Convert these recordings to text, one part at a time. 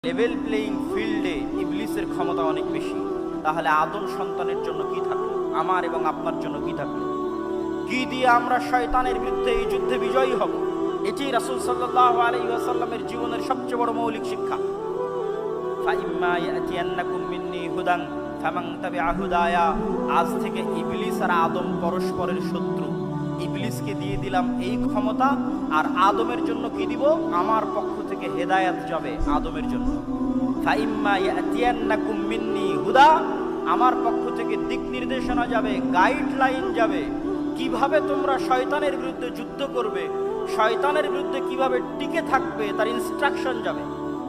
Level playing ফিল্ডে ইবলিসের ক্ষমতা অনেক বেশি। তাহলে আদম সন্তানের জন্য কি থাকলো, আমার এবং আপনার জন্য কি থাকলো? কি দিয়ে আমরা শয়তানের বিরুদ্ধে এই যুদ্ধে বিজয়ী হব? এটি রাসূল সাল্লাল্লাহু আলাইহি ওয়াসাল্লামের জীবনের সবচেয়ে বড় মৌলিক শিক্ষা। ফাইম্মা ইয়াতিয়ান্নাকুম মিন্নি হুদান ফামান তাবিআ হুদায়া। আজ থেকে ইবলিস আর আদম পরস্পরের শত্রু। ইবলিসকে দিয়ে দিলাম এই ক্ষমতা, আর আদমের জন্য কি দিব? আমার পক্ষ থেকে হেদায়েত যাবে আদমের জন্য। ফাইম্মা ইয়াতিয়ান্নাকুম মিন্নি হুদা, আমার পক্ষ থেকে দিক নির্দেশনা যাবে, গাইডলাইন যাবে, কিভাবে তোমরা শয়তানের বিরুদ্ধে যুদ্ধ করবে, শয়তানের বিরুদ্ধে কিভাবে টিকে থাকবে, তার ইনস্ট্রাকশন যাবে।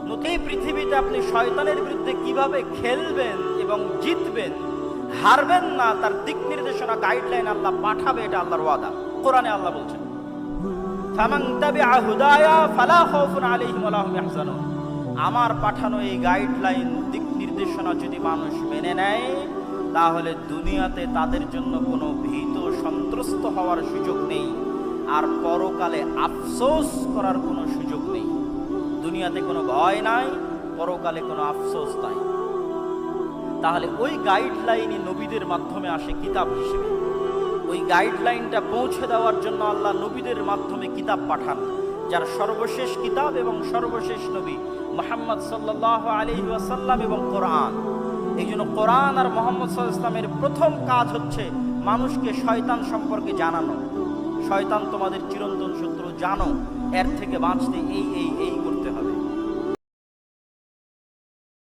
নতুন পৃথিবীতে আপনি শয়তানের বিরুদ্ধে কিভাবে খেলবেন এবং জিতবেন, হারবেন না, তার দিক নির্দেশনা, গাইডলাইন আল্লাহ পাঠাবে। এটা আল্লাহর ওয়াদা। কোরআনে আল্লাহ বলছেন, ফামান তাবিআ হুদায়া ফালা খাউফুন আলাইহিম ওয়া লা হুম ইয়াহজানুন। আমার পাঠানো এই গাইডলাইন, দিক নির্দেশনা যদি মানুষ মেনে নেয়, তাহলে দুনিয়াতে তাদের জন্য কোনো ভীত সন্ত্রস্ত হওয়ার সুযোগ নেই, আর পরকালে আফসোস করার কোনো সুযোগ নেই। দুনিয়াতে কোনো ভয় নাই, পরকালে কোনো আফসোস নাই। তাহলে ওই গাইডলাইনই নবীদের মাধ্যমে আসে কিতাব হিসেবে। ওই গাইডলাইনটা পৌঁছে দেওয়ার জন্য আল্লাহ নবীদের মাধ্যমে কিতাব পাঠান, যার সর্বশেষ কিতাব এবং সর্বশেষ নবী মুহাম্মদ সাল্লাল্লাহু আলাইহি ওয়াসাল্লাম এবং কোরআন। এই জন্য কোরআন আর মুহাম্মদ সাল্লাল্লাহু আলাইহি ওয়াসাল্লামের প্রথম কাজ হচ্ছে মানুষকে শয়তান সম্পর্কে জানানো। শয়তান তোমাদের চিরন্তন শত্রু, জানো, এর থেকে বাঁচতে এই করতে হবে।